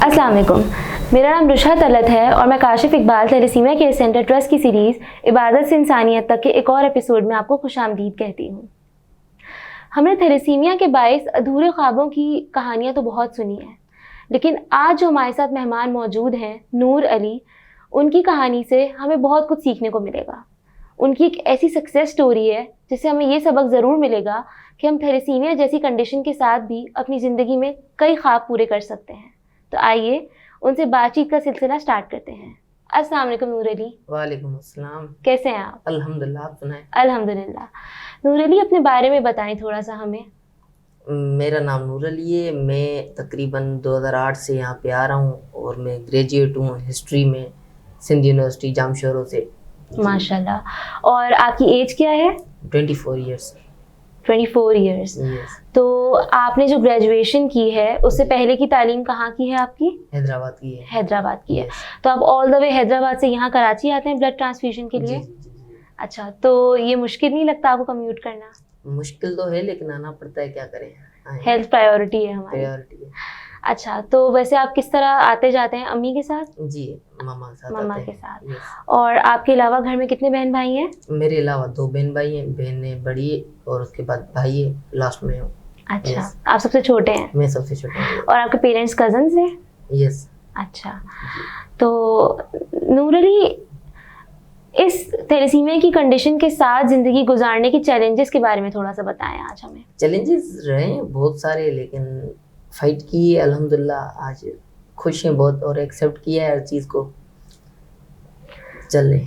अस्सलाम वालेकुम। मेरा नाम रुशा तलत है और मैं Kashif Iqbal thalassemia care centre trust की सीरीज़ इबादत से इंसानियत तक के एक और एपिसोड में आपको खुशामदीद कहती हूँ। हमने थैलेसीमिया के बाइस अधूरे ख्वाबों की कहानियाँ तो बहुत सुनी हैं, लेकिन आज जो हमारे साथ मेहमान मौजूद हैं, नूर अली, उनकी कहानी से हमें बहुत कुछ सीखने को मिलेगा। उनकी एक ऐसी सक्सेस स्टोरी है जिससे हमें ये सबक ज़रूर मिलेगा कि हम थैलेसीमिया जैसी कंडीशन के साथ भी अपनी ज़िंदगी में कई ख्वाब पूरे कर सकते हैं। तो आइए उनसे बातचीत का सिलसिला स्टार्ट करते हैं। अस्सलाम वालेकुम नूर अली। वालेकुम अस्सलाम। कैसे हैं आप? अल्हम्दुलिल्लाह, आप सुनाएं। अल्हम्दुलिल्लाह। नूर अली, अपने बारे में बताएं थोड़ा सा हमें। मेरा नाम नूर अली है। मैं तकरीबन 2008 से यहाँ पे आ रहा हूँ और मैं ग्रेजुएट हूँ हिस्ट्री में सिंध यूनिवर्सिटी जामशोरों से। माशाल्लाह। और आपकी एज क्या है? 24 ईयर्स। 24 ईयर्स। यस। तो आपने जो ग्रेजुएशन की है उससे पहले की तालीम कहाँ की है आपकी? हैदराबाद की है। हैदराबाद की है। Yes. तो आप ऑल द वे हैदराबाद से यहाँ कराची आते हैं ब्लड ट्रांसफ्यूजन के लिए? जी। अच्छा, तो ये मुश्किल नहीं लगता आपको कम्यूट करना? मुश्किल तो है लेकिन आना पड़ता है, क्या करें। हेल्थ प्रायोरिटी है हमारी। प्रायोरिटी है। अच्छा, तो वैसे आप किस तरह आते जाते हैं? अम्मी के साथ? जी, मामा के साथ मामा आते के हैं। साथ। Yes. और आपके अलावा घर में कितने बहन भाई हैं? मेरे अलावा 2 बहन भाई हैं। बहन है बड़ी है और उसके बाद भाई है, लास्ट में हूँ। अच्छा। Yes. आप सबसे छोटे हैं? मैं सबसे छोटा हूँ। और आपके पेरेंट्स कजन्स हैं? यस। अच्छा। तो नूर अली, इस थैलेसीमिया की कंडीशन के साथ ज़िंदगी गुजारने की चैलेंजेस के बारे में थोड़ा सा बताएं आज हमें। चैलेंजेस रहे हैं बहुत सारे, लेकिन फाइट की है अल्हम्दुलिल्लाह। आज खुश हैं बहुत और एक्सेप्ट किया है हर चीज़ को। चल रहे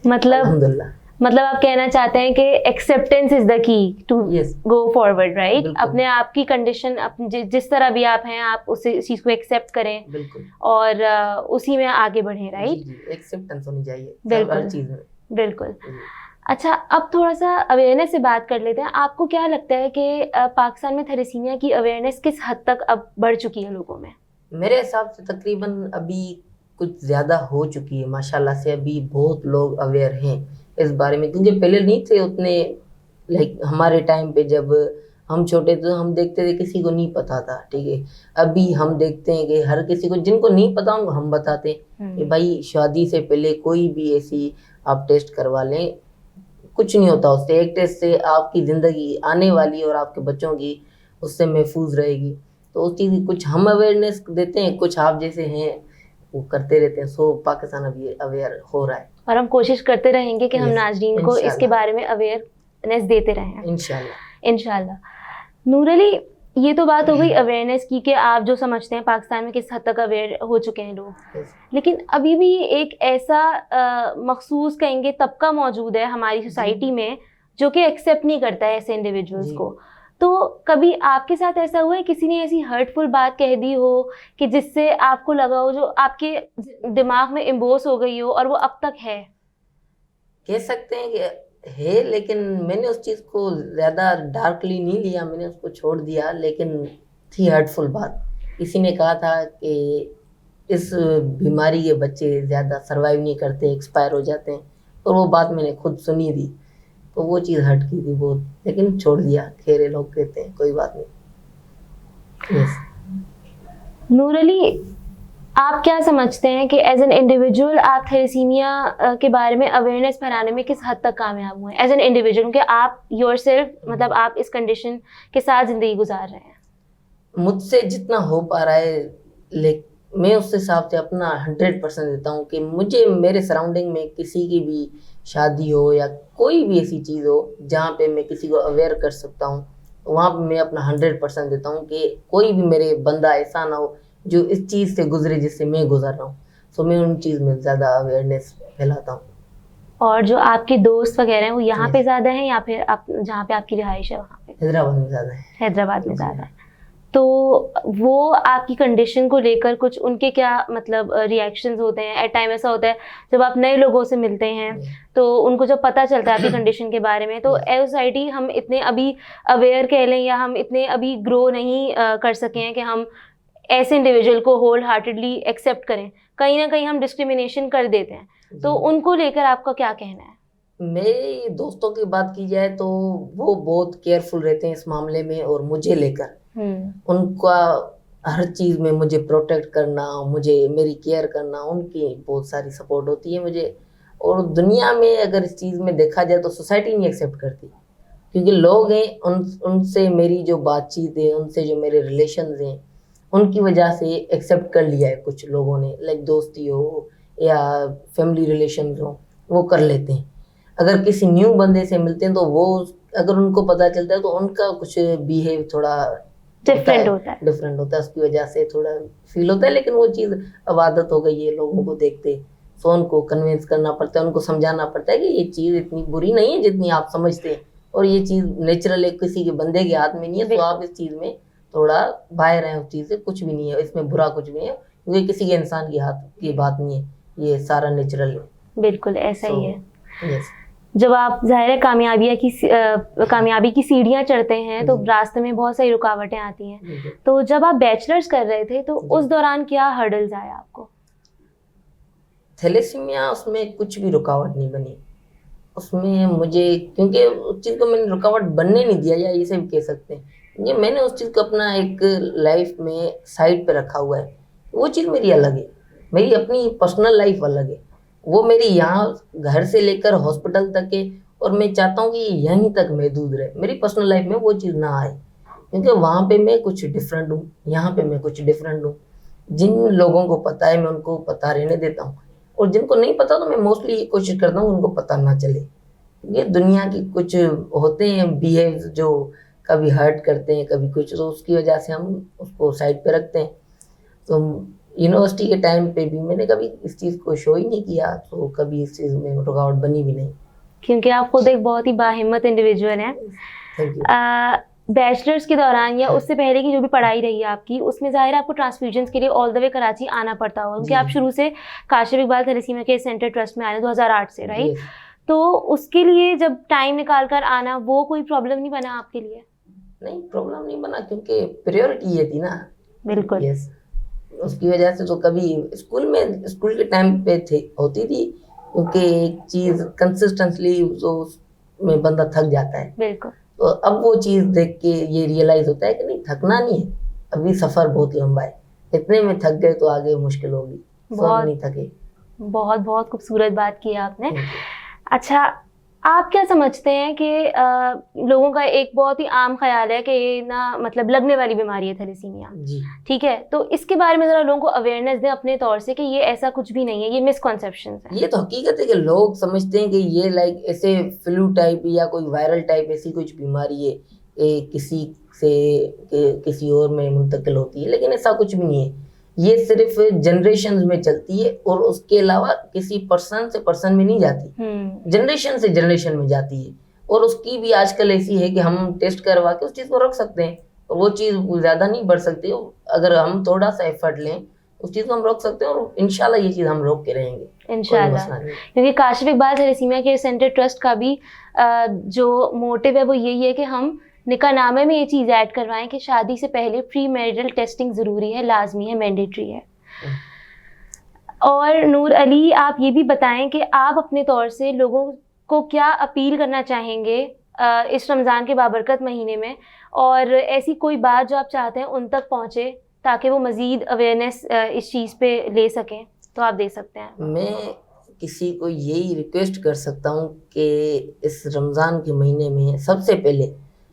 अल्हम्दुलिल्लाह। मतलब आप कहना चाहते हैं कि acceptance is the key to Yes. Go forward, right? बिल्कुल। अपने आप की कंडीशन, जिस तरह भी आप हैं, आप उस चीज़ को एक्सेप्ट करें बिल्कुल। और उसी में आगे बढ़ें, राइट? जी, एक्सेप्टेंस होनी चाहिए बिल्कुल। हर चीज़ में। बिल्कुल। जी। अच्छा, अब थोड़ा सा अवेयरनेस से बात कर लेते हैं। आपको क्या लगता है कि पाकिस्तान में थैलेसीमिया की अवेयरनेस किस हद तक अब बढ़ चुकी है लोगों में? मेरे हिसाब से तकरीबन अभी कुछ ज़्यादा हो चुकी है माशाल्लाह से। अभी बहुत लोग अवेयर हैं इस बारे में, क्योंकि पहले नहीं थे उतने। लाइक हमारे टाइम पे जब हम छोटे थे हम देखते थे, किसी को नहीं पता था, ठीक है। अभी हम देखते हैं कि हर किसी को, जिनको नहीं पता उनको हम बताते हैं कि भाई शादी से पहले कोई भी ऐसी आप टेस्ट करवा लें, कुछ नहीं होता उससे। एक टेस्ट से आपकी ज़िंदगी आने वाली और आपके बच्चों की उससे महफूज रहेगी। तो उस चीज़ की कुछ हम अवेयरनेस देते हैं, कुछ आप जैसे हैं वो करते रहते हैं। सो पाकिस्तान अभी अवेयर हो रहा है और हम कोशिश करते रहेंगे कि हम Yes, नाज़रीन को इंशाल्लाह। इसके बारे में अवेयरनेस देते रहें इंशाल्लाह। इंशाल्लाह। नूर अली, ये तो बात हो गई अवेयरनेस की कि आप जो समझते हैं पाकिस्तान में किस हद तक अवेयर हो चुके हैं लोग, Yes. लेकिन अभी भी एक ऐसा मखसूस कहेंगे तबका मौजूद है हमारी सोसाइटी में जो कि एक्सेप्ट नहीं करता है ऐसे इंडिविजुअल्स जी। को। तो कभी आपके साथ ऐसा हुआ है, किसी ने ऐसी हर्टफुल बात कह दी हो कि जिससे आपको लगा हो, जो आपके दिमाग में इम्बोस हो गई हो और वो अब तक है? कह सकते हैं कि है, लेकिन मैंने उस चीज़ को ज़्यादा डार्कली नहीं लिया, मैंने उसको छोड़ दिया। लेकिन थी हर्टफुल बात। किसी ने कहा था कि इस बीमारी के बच्चे ज़्यादा सर्वाइव नहीं करते, एक्सपायर हो जाते हैं। और वो बात मैंने खुद सुनी थी, तो वो चीज़ हट की थी बहुत, लेकिन छोड़ दिया। खेरे लोग कहते हैं, कोई बात नहीं। यस। नूर अली, आप क्या समझते हैं कि एज एन इंडिविजुअल आप थैलेसीमिया के बारे में अवेयरनेस फैलाने में किस हद तक कामयाब हुए एज एन इंडिविजुअल, कि आप योरसेल्फ, मतलब आप इस कंडीशन के साथ ज़िंदगी गुजार रहे हैं? मुझसे जितना हो पा रहा है, मैं उस हिसाब से अपना 100% देता हूँ कि मुझे मेरे सराउंडिंग में किसी की भी शादी हो या कोई भी ऐसी चीज़ हो जहाँ पे मैं किसी को अवेयर कर सकता हूँ, वहाँ पे मैं अपना 100% देता हूँ कि कोई भी मेरे बंदा ऐसा ना हो जो इस चीज़ से गुजरे जिससे मैं गुजर रहा हूँ। सो मैं उन चीज़ में ज़्यादा अवेयरनेस फैलाता हूँ। और जो आपके दोस्त वगैरह हैं वो यहाँ पे Yes. ज़्यादा हैं या फिर आप जहाँ पे आपकी रिहाइश है वहाँ पे? हैदराबाद में ज़्यादा है। हैदराबाद में जी। ज़्यादा है। तो वो आपकी कंडीशन को लेकर कुछ उनके क्या मतलब रिएक्शंस होते हैं? एट टाइम ऐसा होता है जब आप नए लोगों से मिलते हैं तो उनको जब पता चलता है आपकी कंडीशन के बारे में, तो एज सोसाइटी हम इतने अभी अवेयर कह लें या हम इतने अभी ग्रो नहीं कर सके हैं कि हम ऐसे इंडिविजुअल को होल हार्टेडली एक्सेप्ट करें। कहीं ना कहीं हम डिस्क्रिमिनेशन कर देते हैं, तो उनको लेकर आपका क्या कहना है? मेरे दोस्तों की बात की जाए तो वो बहुत केयरफुल रहते हैं इस मामले में, और मुझे लेकर उनका हर चीज़ में मुझे प्रोटेक्ट करना, मुझे मेरी केयर करना, उनकी बहुत सारी सपोर्ट होती है मुझे। और दुनिया में अगर इस चीज़ में देखा जाए तो सोसाइटी नहीं एक्सेप्ट करती, क्योंकि लोग हैं उनसे मेरी जो बातचीत है, उनसे जो मेरे रिलेशंस हैं, उनकी वजह से एक्सेप्ट कर लिया है कुछ लोगों ने, लाइक दोस्ती हो या फैमिली रिलेशन हो, वो कर लेते हैं। अगर किसी न्यू बंदे से मिलते हैं तो वो अगर उनको पता चलता है तो उनका कुछ बिहेव थोड़ा डिफरेंट होता है। डिफरेंट होता है, उसकी वजह से थोड़ा फील होता है। लेकिन वो चीज़ अब आदत हो गई है लोगों को देखते, सो उनको कन्विंस करना पड़ता है, उनको समझाना पड़ता है कि ये चीज़ इतनी बुरी नहीं है जितनी आप समझते हैं, और ये चीज़ नेचुरल है, किसी के बंदे के हाथ में नहीं है। तो आप इस चीज़ में थोड़ा बाहर हैं, उस चीज़ से कुछ भी नहीं है, इसमें बुरा कुछ भी नहीं है, क्योंकि किसी के इंसान के हाथ की बात नहीं है, ये सारा नेचुरल है। बिल्कुल ऐसा ही है। यस, जब आप ज़ाहिर है कामयाबी की सीढ़ियाँ चढ़ते हैं तो रास्ते में बहुत सारी रुकावटें आती हैं। तो जब आप बैचलर्स कर रहे थे तो उस दौरान क्या हर्डल्स आए आपको? थैलेसीमिया, उसमें कुछ भी रुकावट नहीं बनी उसमें मुझे, क्योंकि उस चीज़ को मैंने रुकावट बनने नहीं दिया, या इसे भी कह सकते हैं, क्योंकि मैंने उस चीज़ को अपना एक लाइफ में साइड पे रखा हुआ है। वो चीज़ मेरी अलग है, मेरी अपनी पर्सनल लाइफ अलग है, वो मेरी यहाँ घर से लेकर हॉस्पिटल तक है, और मैं चाहता हूँ कि यहीं तक महदूद रहे, मेरी पर्सनल लाइफ में वो चीज़ ना आए, क्योंकि वहाँ पे मैं कुछ डिफरेंट हूँ, यहाँ पे मैं कुछ डिफरेंट हूँ। जिन लोगों को पता है मैं उनको पता रहने देता हूँ, और जिनको नहीं पता तो मैं मोस्टली ये कोशिश करता हूँ उनको पता ना चले। ये दुनिया की कुछ होते हैं बिहेव जो कभी हर्ट करते हैं, कभी कुछ, तो उसकी वजह से हम उसको साइड पे रखते हैं। तो यूनिवर्सिटी के टाइम पे भी मैंने कभी इस चीज़ को शो ही नहीं किया, तो कभी इस चीज़ में रुकावट बनी भी नहीं। क्योंकि आप खुद एक बहुत ही बाहिम्मत इंडिविजुअल हैं। Thank you. बैचलर्स के दौरान या उससे पहले की जो भी पढ़ाई रही है आपकी, उसमें ज़ाहिर है आपको ट्रांसफ्यूजन्स के लिए ऑल द वे कराची आना पड़ता होगा, क्योंकि आप शुरू से काशिफ इकबाल थैलेसीमिया के सेंटर ट्रस्ट में आए 2008 से, राइट? तो उसके लिए जब टाइम निकाल कर आना, वो कोई प्रॉब्लम नहीं बना आपके लिए? नहीं, प्रॉब्लम नहीं बना, क्योंकि प्रायोरिटी ये थी ना। बिल्कुल। यस, उसकी वजह से तो कभी स्कूल के टाइम पे होती थी, क्योंकि एक चीज़ कंसिस्टेंटली तो में बंदा थक जाता है। बिल्कुल। तो अब वो चीज़ देख के ये रियलाइज़ होता है कि नहीं, थकना नहीं है, अभी सफ़र बहुत लंबा है, इतने में थक गए तो आगे मुश्किल होगी, सब नहीं थके। बहुत बहुत खूबसूरत बात की आपने। अच्छा, आप क्या समझते हैं कि लोगों का एक बहुत ही आम ख्याल है कि ये ना मतलब लगने वाली बीमारी है थैलेसीमिया, जी, ठीक है, तो इसके बारे में ज़रा लोगों को अवेयरनेस दें अपने तौर से कि ये ऐसा कुछ भी नहीं है, ये मिसकॉन्सेप्शंस हैं। ये तो हकीकत है कि लोग समझते हैं कि ये लाइक ऐसे फ्लू टाइप या कोई वायरल टाइप ऐसी कुछ बीमारी है, किसी से किसी और में मुंतकिल होती है, लेकिन ऐसा कुछ भी नहीं है। ये सिर्फ जनरेशन्स में चलती है, और उसके अलावा किसी पर्सन से पर्सन में नहीं जाती, जनरेशन से जनरेशन में जाती है। और उसकी भी आजकल ऐसी है कि हम टेस्ट करवा के उस चीज़ को रख सकते हैं, और वो चीज़ ज़्यादा नहीं बढ़ सकती। अगर हम थोड़ा सा एफर्ट लें उस चीज़ को हम रोक सकते हैं, और इंशाल्लाह ये चीज़ हम रोक के रहेंगे इंशाल्लाह। क्योंकि काशिफ इकबाल थैलेसीमिया के सेंटर ट्रस्ट का भी जो मोटिव है वो यही है कि हम निकाहनामे में ये चीज़ ऐड करवाएं कि शादी से पहले प्री मैरिटल टेस्टिंग ज़रूरी है, लाजमी है, मैंडेटरी है। और नूर अली, आप ये भी बताएं कि आप अपने तौर से लोगों को क्या अपील करना चाहेंगे इस रमज़ान के बाबरकत महीने में, और ऐसी कोई बात जो आप चाहते हैं उन तक पहुँचे ताकि वो मज़ीद अवेयरनेस इस चीज़ पे ले सकें, तो आप दे सकते हैं। मैं किसी को यही रिक्वेस्ट कर सकता हूँ कि इस रमज़ान के महीने में सबसे पहले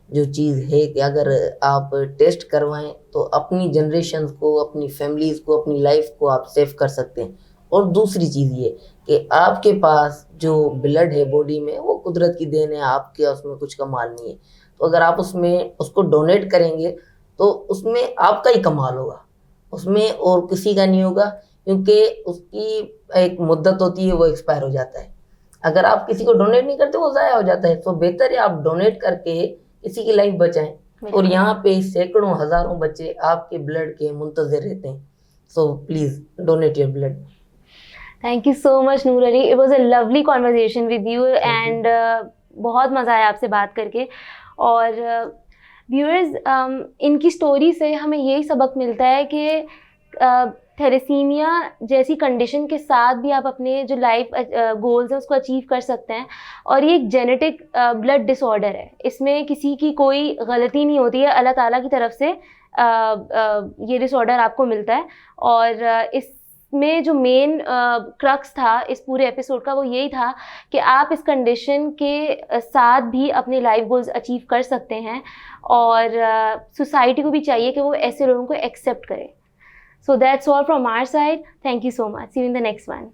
जो चीज़ है कि अगर आप टेस्ट करवाएं तो अपनी जनरेशन को, अपनी फैमिलीज़ को, अपनी लाइफ को आप सेव कर सकते हैं। और दूसरी चीज़ ये कि आपके पास जो ब्लड है बॉडी में, वो कुदरत की देन है, आपके उसमें कुछ कमाल नहीं है। तो अगर आप उसको डोनेट करेंगे तो उसमें आपका ही कमाल होगा, उसमें और किसी का नहीं होगा, क्योंकि उसकी एक मुद्दत होती है, वो एक्सपायर हो जाता है। अगर आप किसी को डोनेट नहीं करते वो ज़ाया हो जाता है। तो बेहतर है आप डोनेट करके किसी की लाइफ बचाएं। और यहाँ पे सैकड़ों हज़ारों बच्चे आपके ब्लड के मुंतज़िर रहते हैं। So please donate your blood. Thank you so much Noor Ali, it was a lovely conversation with you and बहुत मज़ा आया आपसे बात करके। और व्यूअर्स, इनकी स्टोरी से हमें यही सबक मिलता है कि थैलेसीमिया जैसी कंडीशन के साथ भी आप अपने जो लाइफ गोल्स हैं उसको अचीव कर सकते हैं। और ये एक जेनेटिक ब्लड डिसऑर्डर है, इसमें किसी की कोई गलती नहीं होती है, अल्लाह ताला की तरफ से ये डिसऑर्डर आपको मिलता है। और इसमें जो मेन क्रक्स था इस पूरे एपिसोड का वो यही था कि आप इस कंडीशन के साथ भी अपने लाइफ गोल्स अचीव कर सकते हैं, और सोसाइटी को भी चाहिए कि वो ऐसे लोगों को एक्सेप्ट करे। So that's all from our side. Thank you so much. See you in the next one.